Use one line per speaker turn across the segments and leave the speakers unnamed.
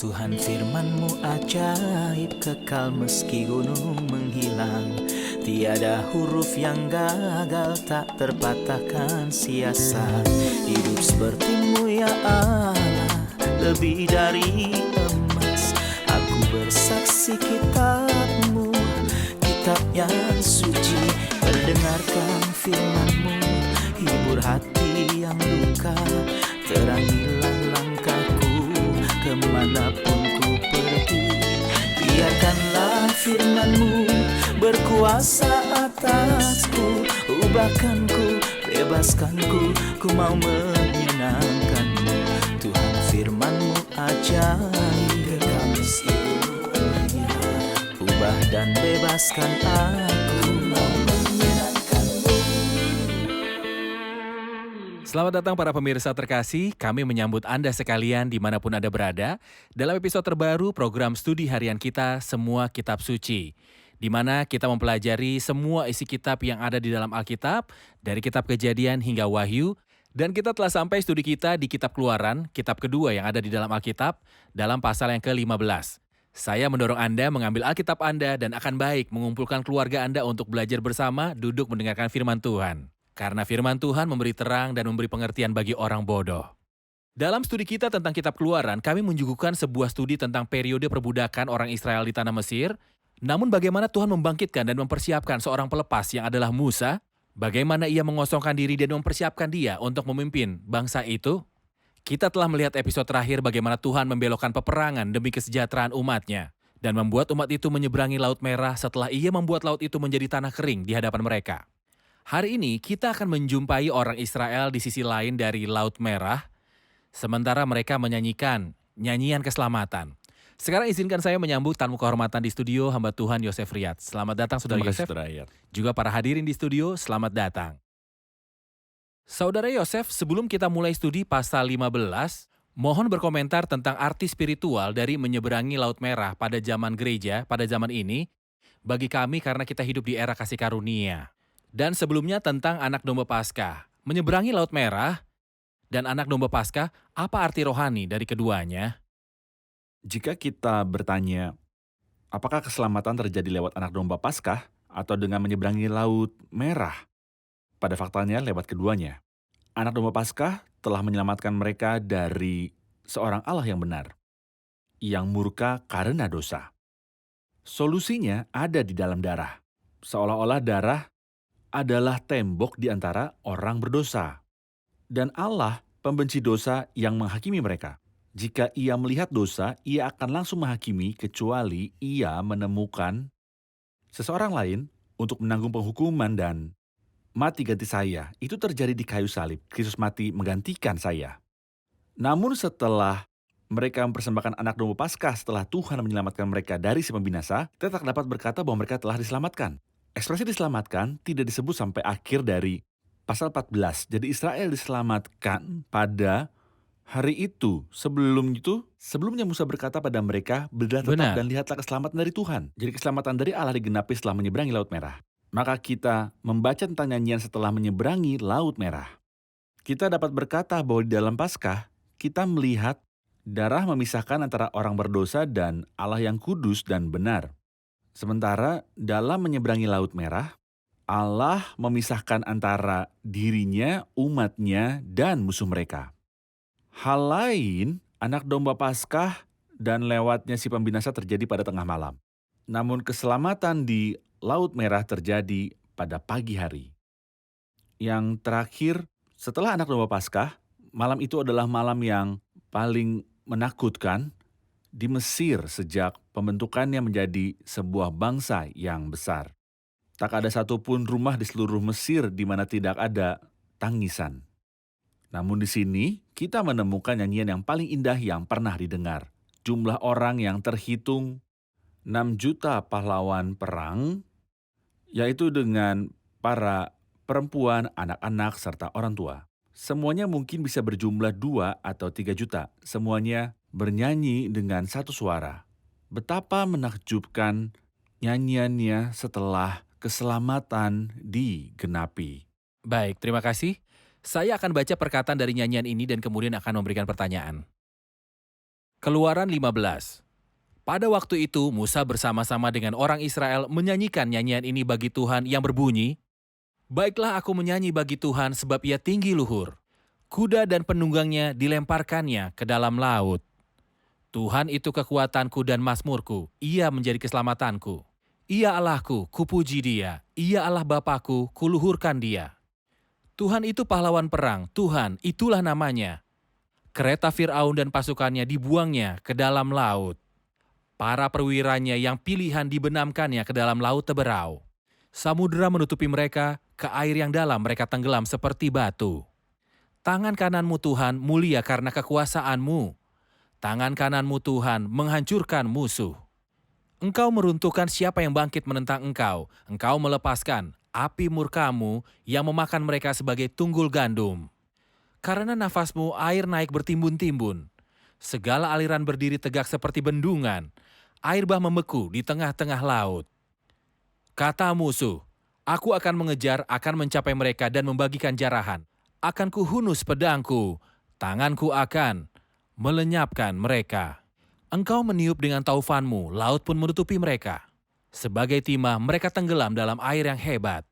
Tuhan firman-Mu ajaib, kekal meski gunung menghilang. Tiada huruf yang gagal, tak terpatahkan sia-sia. Hidup seperti-Mu ya Allah, lebih dari emas. Aku bersaksi kitab-Mu, kitab yang suci. Mendengarkan firman-Mu, hibur hati yang luka. Terangilah langkahku kemanapun ku pergi. Biarkanlah firman-Mu berkuasa atasku. Ubahkanku, bebaskanku, ku mau menyenangkan-Mu. Tuhan firman-Mu ajaib, kekal meski dunia. Ubah dan bebaskan aku, mau menyenangkan-Mu.
Selamat datang para pemirsa terkasih, kami menyambut Anda sekalian dimanapun Anda berada dalam episode terbaru program studi harian kita Semua Kitab Suci, di mana kita mempelajari semua isi kitab yang ada di dalam Alkitab, dari kitab Kejadian hingga Wahyu, dan kita telah sampai studi kita di kitab Keluaran, kitab kedua yang ada di dalam Alkitab, dalam pasal yang ke-15. Saya mendorong Anda mengambil Alkitab Anda dan akan baik mengumpulkan keluarga Anda untuk belajar bersama, duduk mendengarkan firman Tuhan. Karena firman Tuhan memberi terang dan memberi pengertian bagi orang bodoh. Dalam studi kita tentang kitab Keluaran, kami menyuguhkan sebuah studi tentang periode perbudakan orang Israel di tanah Mesir, namun bagaimana Tuhan membangkitkan dan mempersiapkan seorang pelepas yang adalah Musa, bagaimana ia mengosongkan diri dan mempersiapkan dia untuk memimpin bangsa itu. Kita telah melihat episode terakhir bagaimana Tuhan membelokkan peperangan demi kesejahteraan umatnya, dan membuat umat itu menyeberangi Laut Merah setelah ia membuat laut itu menjadi tanah kering di hadapan mereka. Hari ini kita akan menjumpai orang Israel di sisi lain dari Laut Merah, sementara mereka menyanyikan nyanyian keselamatan. Sekarang izinkan saya menyambut tamu kehormatan di studio, hamba Tuhan Yosef Riyad. Selamat datang Saudara Yosef. Juga para hadirin di studio, selamat datang. Saudara Yosef, sebelum kita mulai studi pasal 15, mohon berkomentar tentang arti spiritual dari menyeberangi Laut Merah pada zaman gereja, pada zaman ini, bagi kami karena kita hidup di era kasih karunia. Dan sebelumnya tentang anak domba Paskah. Menyeberangi Laut Merah dan anak domba Paskah, apa arti rohani dari keduanya?
Jika kita bertanya, apakah keselamatan terjadi lewat anak domba Paskah atau dengan menyeberangi Laut Merah? Pada faktanya lewat keduanya. Anak domba Paskah telah menyelamatkan mereka dari seorang Allah yang benar, yang murka karena dosa. Solusinya ada di dalam darah. Seolah-olah darah adalah tembok di antara orang berdosa. Dan Allah pembenci dosa yang menghakimi mereka. Jika ia melihat dosa, ia akan langsung menghakimi kecuali ia menemukan seseorang lain untuk menanggung penghukuman dan mati ganti saya. Itu terjadi di kayu salib. Kristus mati menggantikan saya. Namun setelah mereka mempersembahkan anak domba Paskah setelah Tuhan menyelamatkan mereka dari si pembinasa, kita tak dapat berkata bahwa mereka telah diselamatkan. Ekspresi diselamatkan tidak disebut sampai akhir dari pasal 14. Jadi Israel diselamatkan pada hari itu. Sebelumnya Musa berkata pada mereka, berdirilah tetap
Benar.
dan lihatlah keselamatan dari Tuhan. Jadi keselamatan dari Allah digenapi setelah menyeberangi Laut Merah. Maka kita membaca tentang nyanyian setelah menyeberangi Laut Merah. Kita dapat berkata bahwa di dalam Paskah, kita melihat darah memisahkan antara orang berdosa dan Allah yang kudus dan benar. Sementara dalam menyeberangi Laut Merah, Allah memisahkan antara dirinya, umatnya, dan musuh mereka. Hal lain, anak domba Paskah dan lewatnya si pembinasa terjadi pada tengah malam. Namun keselamatan di Laut Merah terjadi pada pagi hari. Yang terakhir, setelah anak domba Paskah, malam itu adalah malam yang paling menakutkan di Mesir sejak pembentukannya menjadi sebuah bangsa yang besar. Tak ada satupun rumah di seluruh Mesir di mana tidak ada tangisan. Namun di sini kita menemukan nyanyian yang paling indah yang pernah didengar. Jumlah orang yang terhitung 6 juta pahlawan perang, yaitu dengan para perempuan, anak-anak, serta orang tua. Semuanya mungkin bisa berjumlah 2 atau 3 juta. Semuanya bernyanyi dengan satu suara. Betapa menakjubkan nyanyiannya setelah keselamatan digenapi.
Baik, terima kasih. Saya akan baca perkataan dari nyanyian ini dan kemudian akan memberikan pertanyaan. Keluaran 15. Pada waktu itu Musa bersama-sama dengan orang Israel menyanyikan nyanyian ini bagi Tuhan yang berbunyi, "Baiklah aku menyanyi bagi Tuhan sebab ia tinggi luhur. Kuda dan penunggangnya dilemparkannya ke dalam laut. Tuhan itu kekuatanku dan mazmurku, ia menjadi keselamatanku. Ia Allahku, kupuji dia. Ia Allah Bapakku, kuluhurkan dia. Tuhan itu pahlawan perang, Tuhan itulah namanya. Kereta Fir'aun dan pasukannya dibuangnya ke dalam laut. Para perwiranya yang pilihan dibenamkannya ke dalam laut teberau. Samudera menutupi mereka, ke air yang dalam mereka tenggelam seperti batu. Tangan kananmu Tuhan mulia karena kekuasaanmu. Tangan kananmu Tuhan menghancurkan musuh. Engkau meruntuhkan siapa yang bangkit menentang engkau. Engkau melepaskan api murkamu yang memakan mereka sebagai tunggul gandum. Karena nafasmu air naik bertimbun-timbun. Segala aliran berdiri tegak seperti bendungan. Air bah membeku di tengah-tengah laut. Kata musuh, aku akan mengejar, akan mencapai mereka dan membagikan jarahan. Akan kuhunus pedangku, tanganku akan melenyapkan mereka. Engkau meniup dengan taufanmu, laut pun menutupi mereka. Sebagai timah, mereka tenggelam dalam air yang hebat.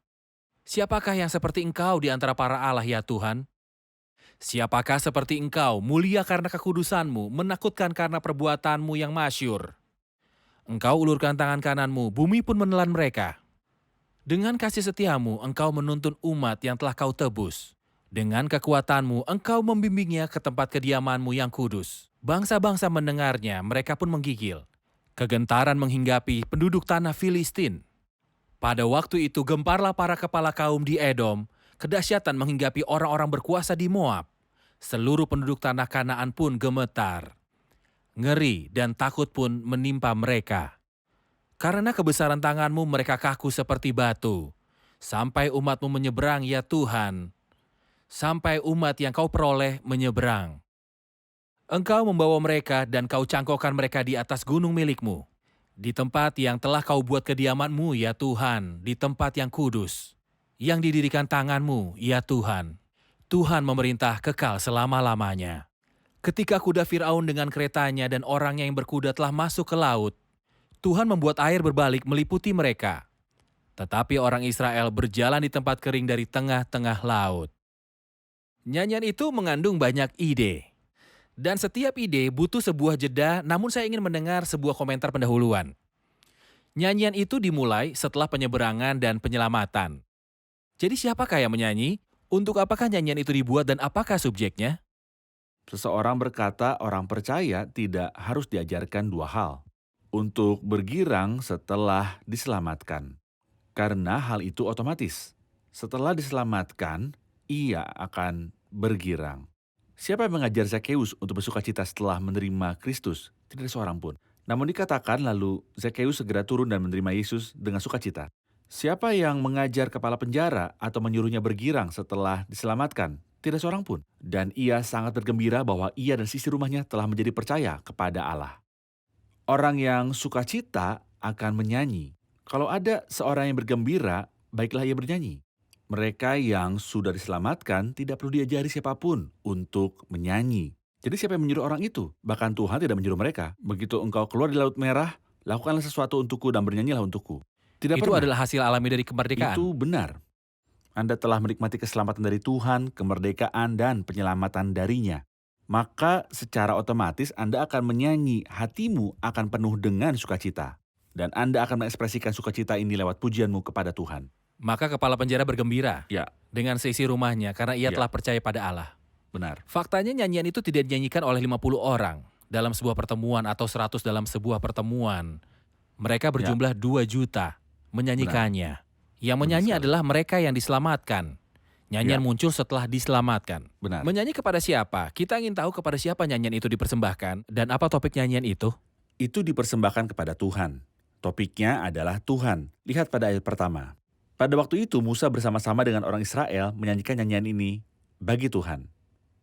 Siapakah yang seperti engkau di antara para Allah ya Tuhan? Siapakah seperti engkau, mulia karena kekudusanmu, menakutkan karena perbuatanmu yang masyur? Engkau ulurkan tangan kananmu, bumi pun menelan mereka. Dengan kasih setiamu, engkau menuntun umat yang telah kau tebus. Dengan kekuatanmu, engkau membimbingnya ke tempat kediamanmu yang kudus. Bangsa-bangsa mendengarnya, mereka pun menggigil. Kegentaran menghinggapi penduduk tanah Filistin. Pada waktu itu gemparlah para kepala kaum di Edom, kedahsyatan menghinggapi orang-orang berkuasa di Moab. Seluruh penduduk tanah Kanaan pun gemetar. Ngeri dan takut pun menimpa mereka. Karena kebesaran tanganmu mereka kaku seperti batu. Sampai umatmu menyeberang ya Tuhan. Sampai umat yang kau peroleh menyeberang. Engkau membawa mereka dan kau cangkokkan mereka di atas gunung milikmu. Di tempat yang telah kau buat kediamanmu ya Tuhan, di tempat yang kudus. Yang didirikan tanganmu ya Tuhan. Tuhan memerintah kekal selama-lamanya. Ketika kuda Fir'aun dengan keretanya dan orangnya yang berkuda telah masuk ke laut, Tuhan membuat air berbalik meliputi mereka. Tetapi orang Israel berjalan di tempat kering dari tengah-tengah laut. Nyanyian itu mengandung banyak ide. Dan setiap ide butuh sebuah jeda, namun saya ingin mendengar sebuah komentar pendahuluan. Nyanyian itu dimulai setelah penyeberangan dan penyelamatan. Jadi siapakah yang menyanyi? Untuk apakah nyanyian itu dibuat dan apakah subjeknya?
Seseorang berkata orang percaya tidak harus diajarkan dua hal. Untuk bergirang setelah diselamatkan. Karena hal itu otomatis. Setelah diselamatkan, ia akan bergirang. Siapa yang mengajar Zakheus untuk bersukacita setelah menerima Kristus? Tidak ada seorang pun. Namun dikatakan lalu Zakheus segera turun dan menerima Yesus dengan sukacita. Siapa yang mengajar kepala penjara atau menyuruhnya bergirang setelah diselamatkan? Tidak seorang pun. Dan ia sangat bergembira bahwa ia dan sisi rumahnya telah menjadi percaya kepada Allah. Orang yang sukacita akan menyanyi. Kalau ada seorang yang bergembira, baiklah ia bernyanyi. Mereka yang sudah diselamatkan tidak perlu diajari siapapun untuk menyanyi. Jadi siapa yang menyuruh orang itu? Bahkan Tuhan tidak menyuruh mereka. Begitu engkau keluar di Laut Merah, lakukanlah sesuatu untukku dan bernyanyilah untukku. Tidak
Itu
pernah.
adalah hasil alami dari kemerdekaan.
Itu benar. Anda telah menikmati keselamatan dari Tuhan, kemerdekaan, dan penyelamatan darinya. Maka secara otomatis Anda akan menyanyi, hatimu akan penuh dengan sukacita. Dan Anda akan mengekspresikan sukacita ini lewat pujianmu kepada Tuhan.
Maka kepala penjara bergembira
Ya,
dengan seisi rumahnya karena ia
Ya.
telah percaya pada Allah.
benar.
Faktanya nyanyian itu tidak dinyanyikan oleh 50 orang dalam sebuah pertemuan atau 100 dalam sebuah pertemuan. Mereka berjumlah 2 juta menyanyikannya. Yang menyanyi
sekali.
adalah mereka yang diselamatkan. Nyanyian muncul setelah diselamatkan.
Benar.
Menyanyi kepada siapa? Kita ingin tahu kepada siapa nyanyian itu dipersembahkan dan apa topik nyanyian itu?
Itu dipersembahkan kepada Tuhan. Topiknya adalah Tuhan. Lihat pada ayat pertama. Pada waktu itu Musa bersama-sama dengan orang Israel menyanyikan nyanyian ini bagi Tuhan.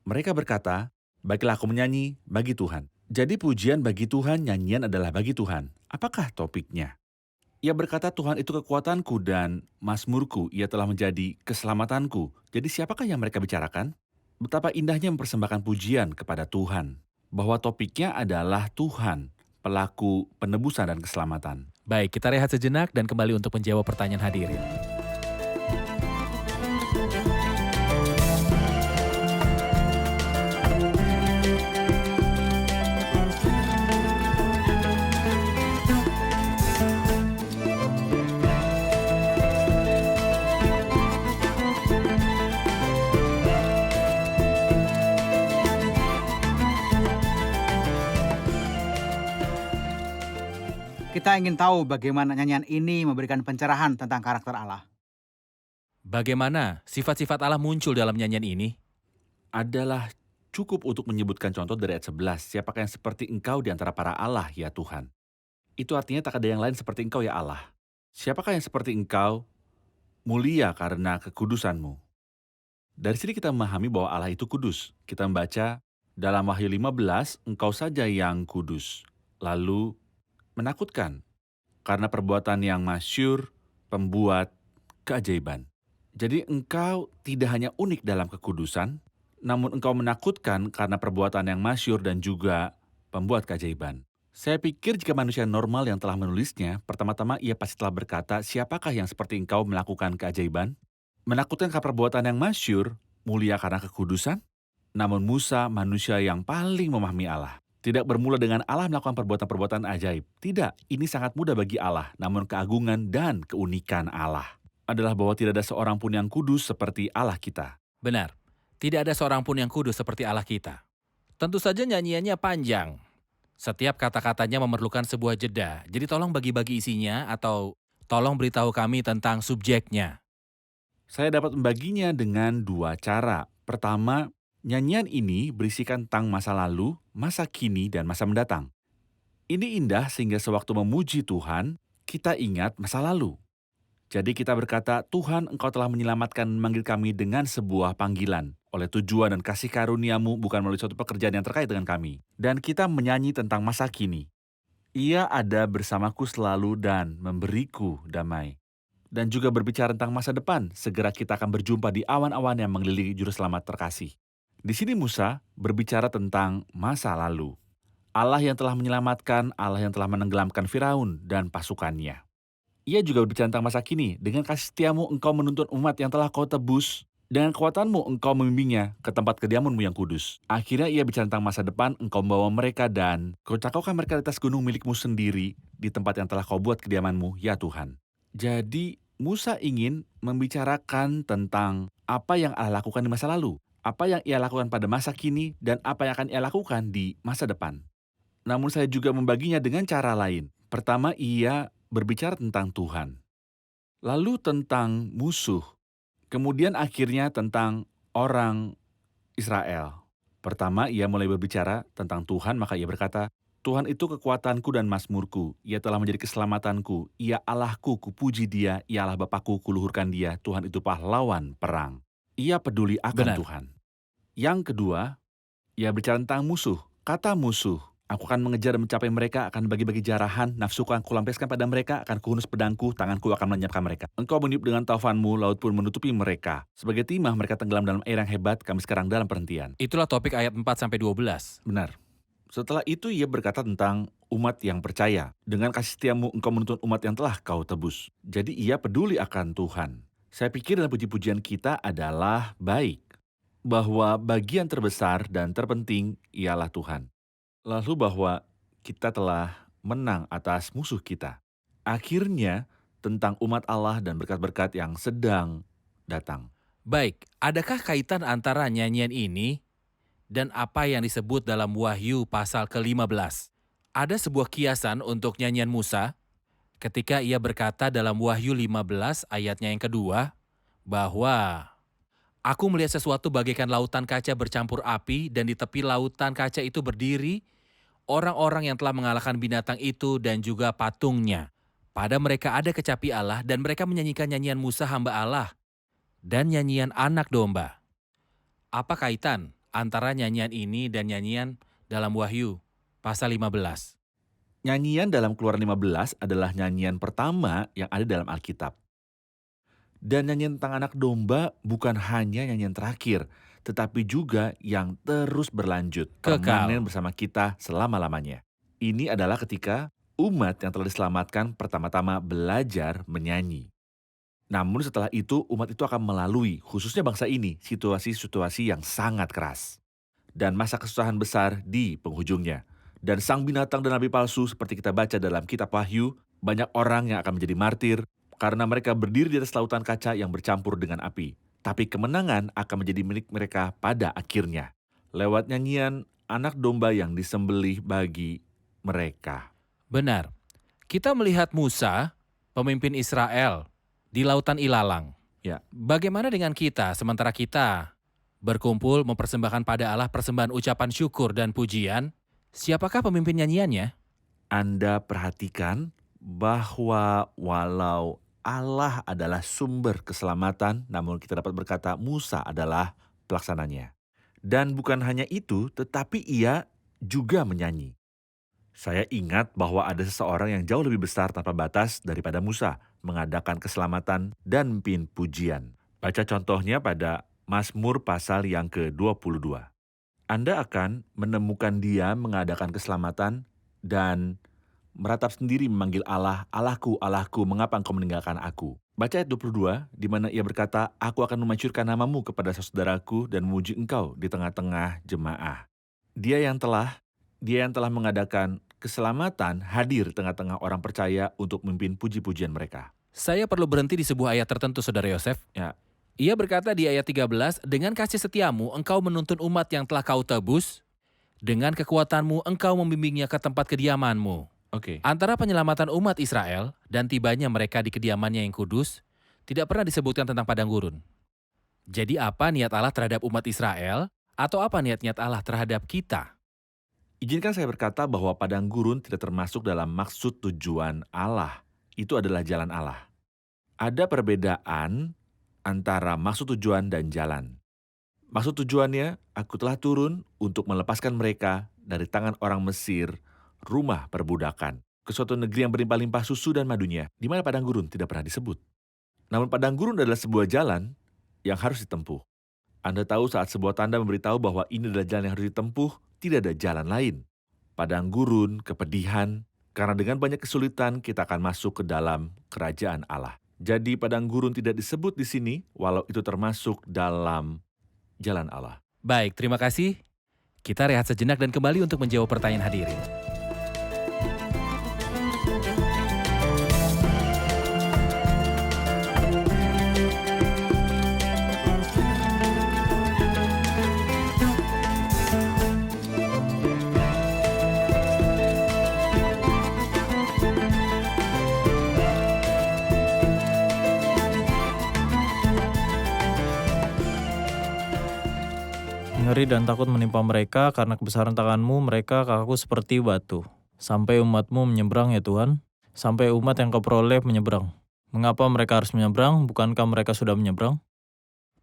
Mereka berkata, baiklah aku menyanyi bagi Tuhan. Jadi pujian bagi Tuhan, nyanyian adalah bagi Tuhan. Apakah topiknya? Ia berkata Tuhan itu kekuatanku dan mazmurku, ia telah menjadi keselamatanku. Jadi siapakah yang mereka bicarakan? Betapa indahnya mempersembahkan pujian kepada Tuhan. bahwa topiknya adalah Tuhan, pelaku penebusan dan keselamatan.
Baik, kita rehat sejenak dan kembali untuk menjawab pertanyaan hadirin.
Kita ingin tahu bagaimana nyanyian ini memberikan pencerahan tentang karakter Allah.
Bagaimana sifat-sifat Allah muncul dalam nyanyian ini?
Adalah cukup untuk menyebutkan contoh dari ayat 11, siapakah yang seperti engkau di antara para Allah, ya Tuhan. Itu artinya tak ada yang lain seperti engkau, ya Allah. Siapakah yang seperti engkau, mulia karena kekudusanmu. Dari sini kita memahami bahwa Allah itu kudus. Kita membaca dalam Wahyu 15, engkau saja yang kudus. Lalu menakutkan, karena perbuatan yang masyhur, pembuat keajaiban. Jadi engkau tidak hanya unik dalam kekudusan, namun engkau menakutkan karena perbuatan yang masyhur dan juga pembuat keajaiban. Saya pikir jika manusia normal yang telah menulisnya, pertama-tama ia pasti telah berkata, siapakah yang seperti engkau melakukan keajaiban? Menakutkan karena perbuatan yang masyhur, mulia karena kekudusan? Namun Musa, manusia yang paling memahami Allah, tidak bermula dengan Allah melakukan perbuatan-perbuatan ajaib. Tidak, ini sangat mudah bagi Allah, namun keagungan dan keunikan Allah adalah bahwa tidak ada seorang pun yang kudus seperti Allah kita.
Benar, tidak ada seorang pun yang kudus seperti Allah kita. Tentu saja nyanyiannya panjang. Setiap kata-katanya memerlukan sebuah jeda. Jadi tolong bagi-bagi isinya atau tolong beritahu kami tentang subjeknya.
Saya dapat membaginya dengan dua cara. Pertama, nyanyian ini berisikan tentang masa lalu, masa kini, dan masa mendatang. Ini indah sehingga sewaktu memuji Tuhan, kita ingat masa lalu. Jadi kita berkata, Tuhan engkau telah menyelamatkan dan memanggil kami dengan sebuah panggilan. Oleh tujuan dan kasih karuniamu bukan melalui suatu pekerjaan yang terkait dengan kami. Dan kita menyanyi tentang masa kini. Ia ada bersamaku selalu dan memberiku damai. Dan juga berbicara tentang masa depan, segera kita akan berjumpa di awan-awan yang mengelilingi juru selamat terkasih. Di sini Musa berbicara tentang masa lalu. Allah yang telah menyelamatkan, Allah yang telah menenggelamkan Firaun dan pasukannya. Ia juga berbicara tentang masa kini, dengan kasih setiamu engkau menuntun umat yang telah kau tebus, dengan kekuatanmu engkau membimbingnya ke tempat kediamanmu yang kudus. Akhirnya ia bicara tentang masa depan, engkau membawa mereka dan kau cakaukan mereka di atas gunung milikmu sendiri, di tempat yang telah kau buat kediamanmu, ya Tuhan. Jadi Musa ingin membicarakan tentang apa yang Allah lakukan di masa lalu, apa yang ia lakukan pada masa kini, dan apa yang akan ia lakukan di masa depan. Namun saya juga membaginya dengan cara lain. Pertama, ia berbicara tentang Tuhan. Lalu tentang musuh. Kemudian akhirnya tentang orang Israel. Pertama, ia mulai berbicara tentang Tuhan, maka ia berkata, Tuhan itu kekuatanku dan mazmurku. Ia telah menjadi keselamatanku. Ia Allahku, kupuji dia. Ia Allah Bapakku, kuluhurkan dia. Tuhan itu pahlawan perang. Ia peduli akan
Benar.
Tuhan. Yang kedua, ia bicara tentang musuh. Kata musuh, aku akan mengejar dan mencapai mereka, akan bagi-bagi jarahan, nafsuku akan kulampiaskan pada mereka, akan kuhunus pedangku, tanganku akan melenyapkan mereka. Engkau meniup dengan taufanmu, laut pun menutupi mereka. Sebagai timah mereka tenggelam dalam air yang hebat, kami sekarang dalam perhentian.
Itulah topik ayat 4-12.
Benar. Setelah itu ia berkata tentang umat yang percaya. Dengan kasih setiamu engkau menuntun umat yang telah kau tebus. Jadi ia peduli akan Tuhan. Saya pikir dalam puji-pujian kita adalah baik. Bahwa bagian terbesar dan terpenting ialah Tuhan. Lalu bahwa kita telah menang atas musuh kita. Akhirnya tentang umat Allah dan berkat-berkat yang sedang datang.
Baik, adakah kaitan antara nyanyian ini dan apa yang disebut dalam Wahyu pasal ke-15? Ada sebuah kiasan untuk nyanyian Musa ketika ia berkata dalam Wahyu 15 ayatnya yang kedua bahwa aku melihat sesuatu bagaikan lautan kaca bercampur api dan di tepi lautan kaca itu berdiri orang-orang yang telah mengalahkan binatang itu dan juga patungnya. Pada mereka ada kecapi Allah dan mereka menyanyikan nyanyian Musa hamba Allah dan nyanyian anak domba. Apa kaitan antara nyanyian ini dan nyanyian dalam Wahyu pasal 15?
Nyanyian dalam Keluaran 15 adalah nyanyian pertama yang ada dalam Alkitab. Dan nyanyian tentang anak domba bukan hanya nyanyian terakhir, tetapi juga yang terus berlanjut,
Kekal.
permanen bersama kita selama-lamanya. Ini adalah ketika umat yang telah diselamatkan pertama-tama belajar menyanyi. Namun setelah itu, umat itu akan melalui, khususnya bangsa ini, situasi-situasi yang sangat keras. Dan masa kesusahan besar di penghujungnya. Dan sang binatang dan nabi palsu seperti kita baca dalam kitab Wahyu, banyak orang yang akan menjadi martir karena mereka berdiri di atas lautan kaca yang bercampur dengan api. Tapi kemenangan akan menjadi milik mereka pada akhirnya. Lewat nyanyian anak domba yang disembelih bagi mereka.
Benar. Kita melihat Musa, pemimpin Israel, di lautan ilalang.
Ya.
Bagaimana dengan kita sementara kita berkumpul mempersembahkan pada Allah persembahan ucapan syukur dan pujian? Siapakah pemimpin nyanyiannya?
Anda perhatikan bahwa walau Allah adalah sumber keselamatan, namun kita dapat berkata Musa adalah pelaksananya. Dan bukan hanya itu, tetapi ia juga menyanyi. Saya ingat bahwa ada seseorang yang jauh lebih besar tanpa batas daripada Musa, mengadakan keselamatan dan pimpin pujian. Baca contohnya pada Mazmur pasal yang ke-22. Anda akan menemukan dia mengadakan keselamatan dan meratap sendiri memanggil Allah, Allahku, Allahku, mengapa engkau meninggalkan aku? Baca ayat 22, di mana ia berkata, aku akan memasyurkan namamu kepada saudaraku dan memuji engkau di tengah-tengah jemaah. Dia yang telah mengadakan keselamatan hadir tengah-tengah orang percaya untuk memimpin puji-pujian mereka.
Saya perlu berhenti di sebuah ayat tertentu, Saudara Yosef.
Ya.
Ia berkata di ayat 13, dengan kasih setiamu engkau menuntun umat yang telah kau tebus, dengan kekuatanmu engkau membimbingnya ke tempat kediamanmu.
Oke.
Antara penyelamatan umat Israel dan tibanya mereka di kediamannya yang kudus, tidak pernah disebutkan tentang padang gurun. Jadi apa niat Allah terhadap umat Israel, atau apa niat-niat Allah terhadap kita?
Izinkan saya berkata bahwa padang gurun tidak termasuk dalam maksud tujuan Allah. Itu adalah jalan Allah. Ada perbedaan antara maksud tujuan dan jalan. Maksud tujuannya, aku telah turun untuk melepaskan mereka dari tangan orang Mesir, rumah perbudakan, ke suatu negeri yang berlimpah-limpah susu dan madunya, di mana padang gurun tidak pernah disebut. Namun padang gurun adalah sebuah jalan yang harus ditempuh. Anda tahu saat sebuah tanda memberitahu bahwa ini adalah jalan yang harus ditempuh, tidak ada jalan lain. Padang gurun, kepedihan, karena dengan banyak kesulitan kita akan masuk ke dalam kerajaan Allah. Jadi padang gurun tidak disebut di sini, walau itu termasuk dalam jalan Allah.
Baik, terima kasih. Kita rehat sejenak dan kembali untuk menjawab pertanyaan hadirin.
Ngeri dan takut menimpa mereka karena kebesaran tanganmu, mereka kakakku seperti batu. Sampai umatmu menyeberang ya Tuhan, sampai umat yang kau peroleh menyeberang. Mengapa mereka harus menyeberang? Bukankah mereka sudah menyeberang?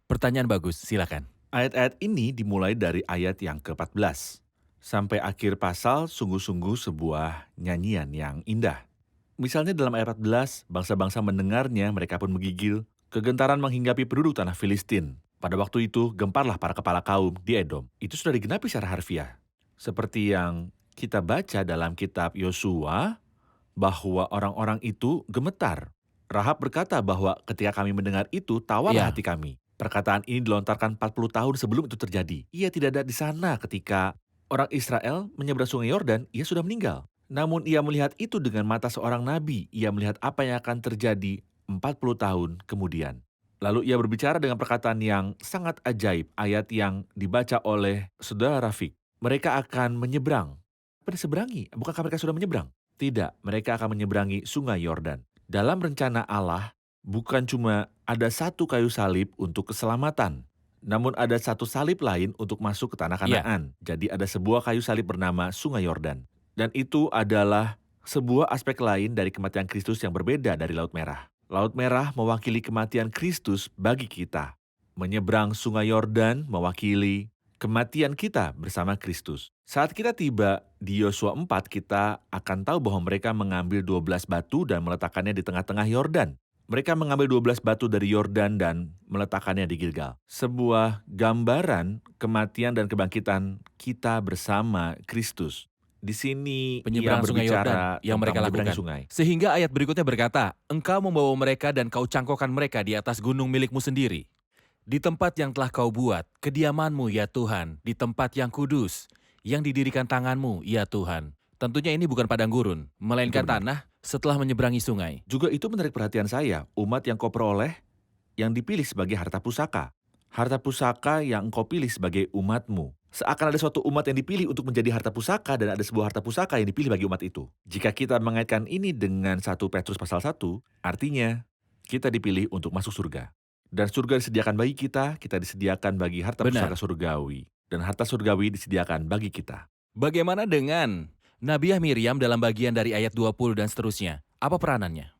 Pertanyaan bagus, silakan.
Ayat-ayat ini dimulai dari ayat yang ke-14. Sampai akhir pasal sungguh-sungguh sebuah nyanyian yang indah. Misalnya dalam ayat 14, bangsa-bangsa mendengarnya, mereka pun menggigil. Kegentaran menghinggapi penduduk tanah Filistin. Pada waktu itu, gemparlah para kepala kaum di Edom. Itu sudah digenapi secara harfiah. Seperti yang kita baca dalam kitab Yosua, bahwa orang-orang itu gemetar. Rahab berkata bahwa ketika kami mendengar itu, tawarlah hati kami. Perkataan ini dilontarkan 40 tahun sebelum itu terjadi. Ia tidak ada di sana ketika orang Israel menyeberang sungai Yordan, ia sudah meninggal. Namun ia melihat itu dengan mata seorang nabi. Ia melihat apa yang akan terjadi 40 tahun kemudian. Lalu ia berbicara dengan perkataan yang sangat ajaib, ayat yang dibaca oleh saudara Rafiq. Mereka akan menyeberang. Apa diseberangi? Bukankah mereka sudah menyeberang? Tidak, mereka akan menyeberangi sungai Yordan. Dalam rencana Allah, bukan cuma ada satu kayu salib untuk keselamatan, namun ada satu salib lain untuk masuk ke tanah Kanaan. Jadi ada sebuah kayu salib bernama sungai Yordan. Dan itu adalah sebuah aspek lain dari kematian Kristus yang berbeda dari Laut Merah. Laut Merah mewakili kematian Kristus bagi kita. Menyeberang sungai Yordan mewakili kematian kita bersama Kristus. Saat kita tiba di Yosua 4, kita akan tahu bahwa mereka mengambil 12 batu dan meletakkannya di tengah-tengah Yordan. Mereka mengambil 12 batu dari Yordan dan meletakkannya di Gilgal. Sebuah gambaran kematian dan kebangkitan kita bersama Kristus. Di sini ia
Penyeberangan sungai Yordan
berbicara
yang
tentang
mereka
menyeberangi
lakukan.
sungai.
Sehingga ayat berikutnya berkata, engkau membawa mereka dan kau cangkokkan mereka di atas gunung milikmu sendiri. Di tempat yang telah kau buat, kediamanmu ya Tuhan, di tempat yang kudus, yang didirikan tanganmu ya Tuhan. Tentunya ini bukan padang gurun, melainkan
Itu benar.
tanah setelah menyeberangi sungai.
Juga itu menarik perhatian saya, umat yang kau peroleh, yang dipilih sebagai harta pusaka. Harta pusaka yang engkau pilih sebagai umatmu. Seakan ada suatu umat yang dipilih untuk menjadi harta pusaka dan ada sebuah harta pusaka yang dipilih bagi umat itu. Jika kita mengaitkan ini dengan 1 Petrus pasal 1, artinya kita dipilih untuk masuk surga. Dan surga disediakan bagi kita disediakan bagi harta
Benar.
pusaka surgawi. Dan harta surgawi disediakan bagi kita.
Bagaimana dengan Nabiah Miriam dalam bagian dari ayat 20 dan seterusnya? Apa peranannya?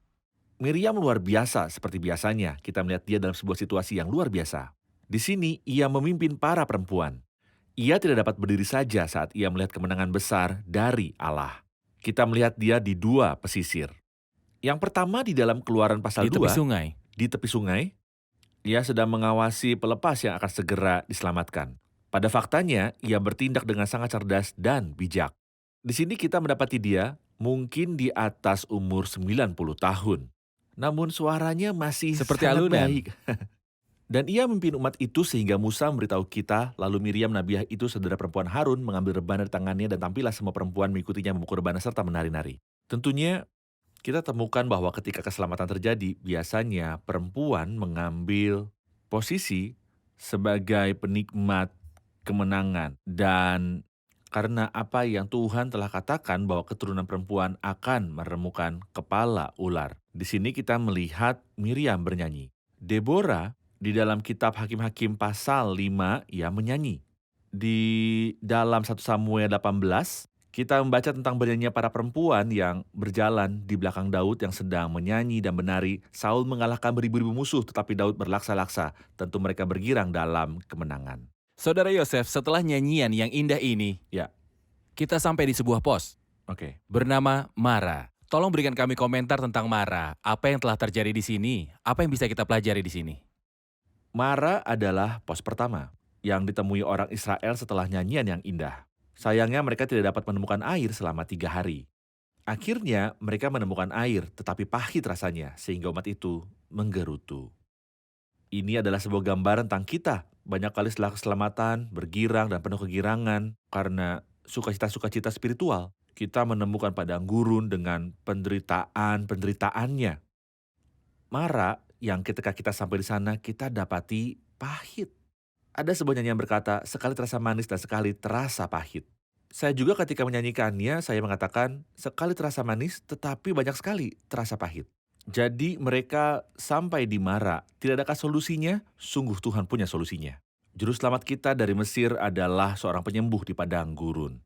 Miriam luar biasa seperti biasanya. Kita melihat dia dalam sebuah situasi yang luar biasa. Di sini ia memimpin para perempuan. Ia tidak dapat berdiri saja saat ia melihat kemenangan besar dari Allah. Kita melihat dia di 2 pesisir. Yang pertama di dalam Keluaran pasal
Di
2,
tepi sungai.
di tepi sungai, ia sedang mengawasi pelepas yang akan segera diselamatkan. Pada faktanya, ia bertindak dengan sangat cerdas dan bijak. Di sini kita mendapati dia mungkin di atas umur 90 tahun. Namun suaranya masih
Seperti
sangat
alunan.
baik. Dan ia memimpin umat itu sehingga Musa memberitahu kita, lalu Miriam Nabiah itu saudara perempuan Harun mengambil rebana di tangannya dan tampillah semua perempuan mengikutinya memukul rebana serta menari-nari. Tentunya kita temukan bahwa ketika keselamatan terjadi, biasanya perempuan mengambil posisi sebagai penikmat kemenangan. Dan karena apa yang Tuhan telah katakan bahwa keturunan perempuan akan meremukan kepala ular. Di sini kita melihat Miriam bernyanyi. Deborah di dalam kitab Hakim-Hakim pasal 5 ia menyanyi. Di dalam 1 Samuel 18 kita membaca tentang bernyanyinya para perempuan yang berjalan di belakang Daud yang sedang menyanyi dan menari. Saul mengalahkan beribu-ribu musuh tetapi Daud berlaksa-laksa. Tentu mereka bergirang dalam kemenangan.
Saudara Yosef, setelah nyanyian yang indah ini,
Ya.
kita sampai di sebuah pos
Oke.
bernama Mara. Tolong berikan kami komentar tentang Mara. Apa yang telah terjadi di sini? Apa yang bisa kita pelajari di sini?
Mara adalah pos pertama yang ditemui orang Israel setelah nyanyian yang indah. Sayangnya mereka tidak dapat menemukan air selama 3 hari. Akhirnya mereka menemukan air tetapi pahit rasanya sehingga umat itu menggerutu. Ini adalah sebuah gambaran tentang kita. Banyak kali setelah keselamatan, bergirang dan penuh kegirangan karena sukacita-sukacita spiritual. Kita menemukan padang gurun dengan penderitaan-penderitaannya. Mara yang ketika kita sampai di sana kita dapati pahit. Ada sebuah nyanyian berkata, sekali terasa manis dan sekali terasa pahit. Saya juga ketika menyanyikannya, saya mengatakan, sekali terasa manis tetapi banyak sekali terasa pahit. Jadi mereka sampai di Mara, tidak adakah solusinya? Sungguh Tuhan punya solusinya. Juru selamat kita dari Mesir adalah seorang penyembuh di padang gurun.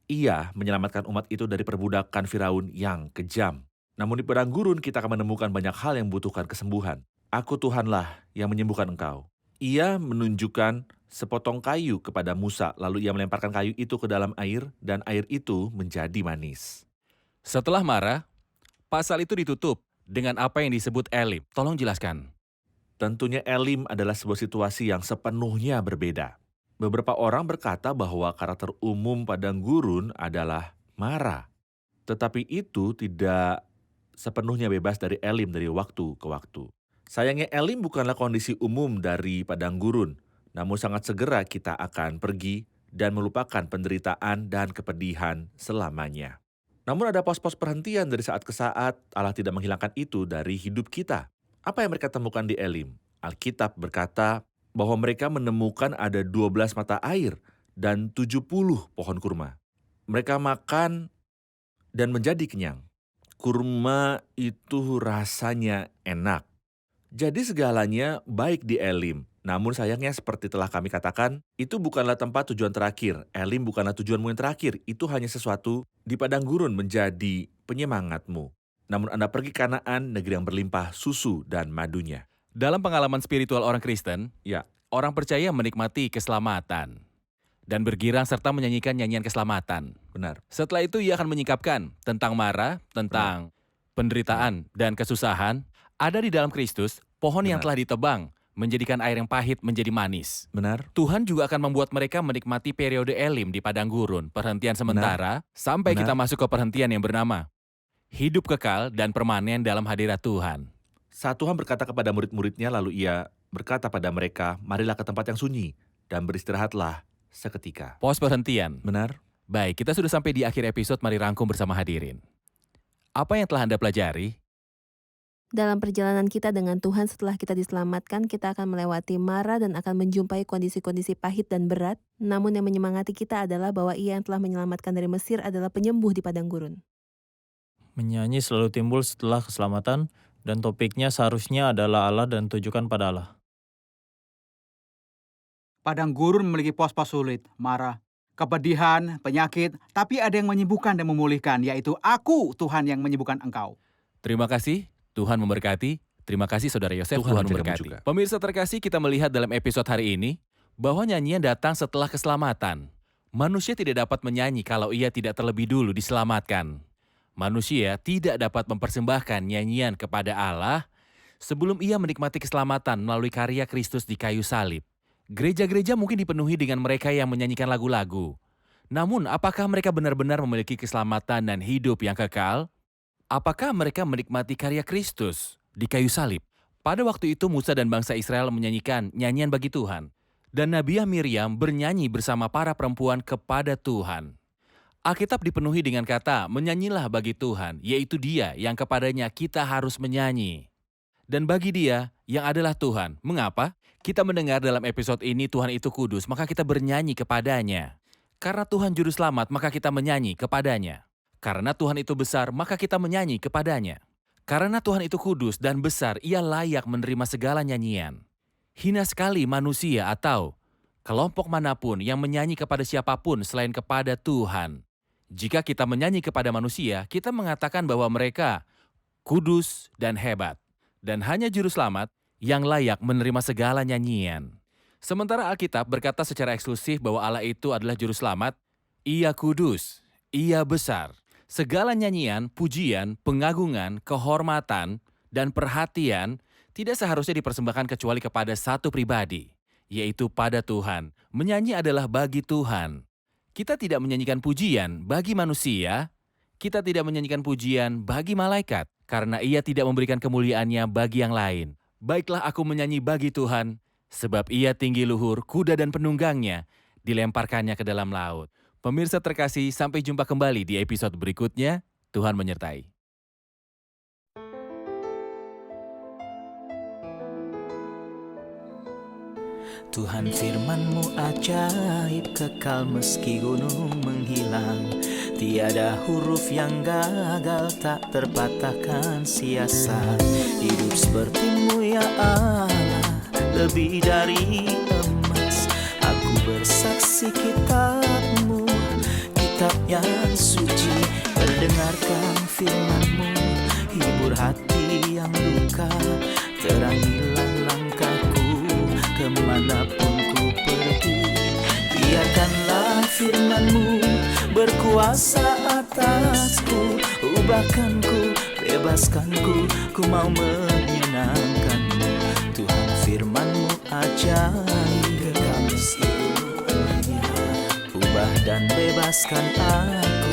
Ia menyelamatkan umat itu dari perbudakan Firaun yang kejam. Namun di padang gurun kita akan menemukan banyak hal yang membutuhkan kesembuhan. Aku Tuhanlah yang menyembuhkan engkau. Ia menunjukkan sepotong kayu kepada Musa, lalu ia melemparkan kayu itu ke dalam air dan air itu menjadi manis.
Setelah Mara, pasal itu ditutup dengan apa yang disebut Elim. Tolong jelaskan.
Tentunya Elim adalah sebuah situasi yang sepenuhnya berbeda. Beberapa orang berkata bahwa karakter umum padang gurun adalah Mara. Tetapi itu tidak sepenuhnya bebas dari Elim dari waktu ke waktu. Sayangnya Elim bukanlah kondisi umum dari padang gurun. Namun sangat segera kita akan pergi dan melupakan penderitaan dan kepedihan selamanya. Namun ada pos-pos perhentian dari saat ke saat. Allah tidak menghilangkan itu dari hidup kita. Apa yang mereka temukan di Elim? Alkitab berkata bahwa mereka menemukan ada 12 mata air dan 70 pohon kurma. Mereka makan dan menjadi kenyang. Kurma itu rasanya enak. Jadi segalanya baik di Elim. Namun sayangnya seperti telah kami katakan, itu bukanlah tempat tujuan terakhir. Elim bukanlah tujuanmu yang terakhir. Itu hanya sesuatu di padang gurun menjadi penyemangatmu. Namun Anda pergi ke Kanaan, negeri yang berlimpah susu dan madunya.
Dalam pengalaman spiritual orang Kristen,
Ya,
orang percaya menikmati keselamatan dan bergirang serta menyanyikan nyanyian keselamatan.
benar.
Setelah itu ia akan menyingkapkan tentang Mara, tentang penderitaan dan kesusahan. Ada di dalam Kristus, pohon yang
Benar.
telah ditebang, menjadikan air yang pahit menjadi manis.
Benar?
Tuhan juga akan membuat mereka menikmati periode elim di padang gurun, perhentian sementara, sampai
Benar.
kita masuk ke perhentian yang bernama hidup kekal dan permanen dalam hadirat Tuhan.
Saat Tuhan berkata kepada murid-muridnya, lalu ia berkata pada mereka, marilah ke tempat yang sunyi dan beristirahatlah seketika.
Pos perhentian.
Benar?
Baik, kita sudah sampai di akhir episode, mari rangkum bersama hadirin. Apa yang telah Anda pelajari?
Dalam perjalanan kita dengan Tuhan setelah kita diselamatkan, kita akan melewati mara dan akan menjumpai kondisi-kondisi pahit dan berat. Namun yang menyemangati kita adalah bahwa Ia yang telah menyelamatkan dari Mesir adalah penyembuh di padang gurun.
Menyanyi selalu timbul setelah keselamatan, dan topiknya seharusnya adalah Allah dan tujukan pada Allah.
Padang gurun memiliki pos-pos sulit, mara, kepedihan, penyakit, tapi ada yang menyembuhkan dan memulihkan, yaitu Aku, Tuhan yang menyembuhkan engkau.
Terima kasih, Tuhan memberkati. Terima kasih Saudara Yosef,
Tuhan
Tuhan
menjaga
memberkati.
juga.
Pemirsa terkasih, kita melihat dalam episode hari ini bahwa nyanyian datang setelah keselamatan. Manusia tidak dapat menyanyi kalau ia tidak terlebih dulu diselamatkan. Manusia tidak dapat mempersembahkan nyanyian kepada Allah sebelum ia menikmati keselamatan melalui karya Kristus di kayu salib. Gereja-gereja mungkin dipenuhi dengan mereka yang menyanyikan lagu-lagu. Namun, apakah mereka benar-benar memiliki keselamatan dan hidup yang kekal? Apakah mereka menikmati karya Kristus di kayu salib? Pada waktu itu Musa dan bangsa Israel menyanyikan nyanyian bagi Tuhan. Dan Nabiah Miriam bernyanyi bersama para perempuan kepada Tuhan. Alkitab dipenuhi dengan kata, menyanyilah bagi Tuhan, yaitu Dia yang kepadanya kita harus menyanyi. Dan bagi Dia yang adalah Tuhan. Mengapa? Kita mendengar dalam episode ini Tuhan itu kudus, maka kita bernyanyi kepadanya. Karena Tuhan Juru Selamat, maka kita menyanyi kepadanya. Karena Tuhan itu besar, maka kita menyanyi kepadanya. Karena Tuhan itu kudus dan besar, Ia layak menerima segala nyanyian. Hina sekali manusia atau kelompok manapun yang menyanyi kepada siapapun selain kepada Tuhan. Jika kita menyanyi kepada manusia, kita mengatakan bahwa mereka kudus dan hebat. Dan hanya Juru Selamat yang layak menerima segala nyanyian. Sementara Alkitab berkata secara eksklusif bahwa Allah itu adalah Juru Selamat, Ia kudus, Ia besar. Segala nyanyian, pujian, pengagungan, kehormatan, dan perhatian tidak seharusnya dipersembahkan kecuali kepada satu pribadi, yaitu pada Tuhan. Menyanyi adalah bagi Tuhan. Kita tidak menyanyikan pujian bagi manusia, kita tidak menyanyikan pujian bagi malaikat, karena Ia tidak memberikan kemuliaannya bagi yang lain. Baiklah aku menyanyi bagi Tuhan, sebab Ia tinggi luhur, kuda dan penunggangnya dilemparkannya ke dalam laut. Pemirsa terkasih, sampai jumpa kembali di episode berikutnya. Tuhan menyertai.
Tuhan firman-Mu ajaib, kekal meski gunung menghilang. Tiada huruf yang gagal, tak terpatahkan siasat. Hidup seperti-Mu ya Allah, lebih dari emas. Aku bersaksi kitab-Mu, kitab yang suci. Mendengarkan firman-Mu, hibur hati yang luka. Terangilah langkahku kemanapun ku pergi. Biarkanlah firman-Mu berkuasa atasku. Ubahkanku, bebaskanku, ku mau menyenangkan-Mu. Tuhan firman-Mu ajaib, kekal meski gunung. Ubah dan bebaskan aku.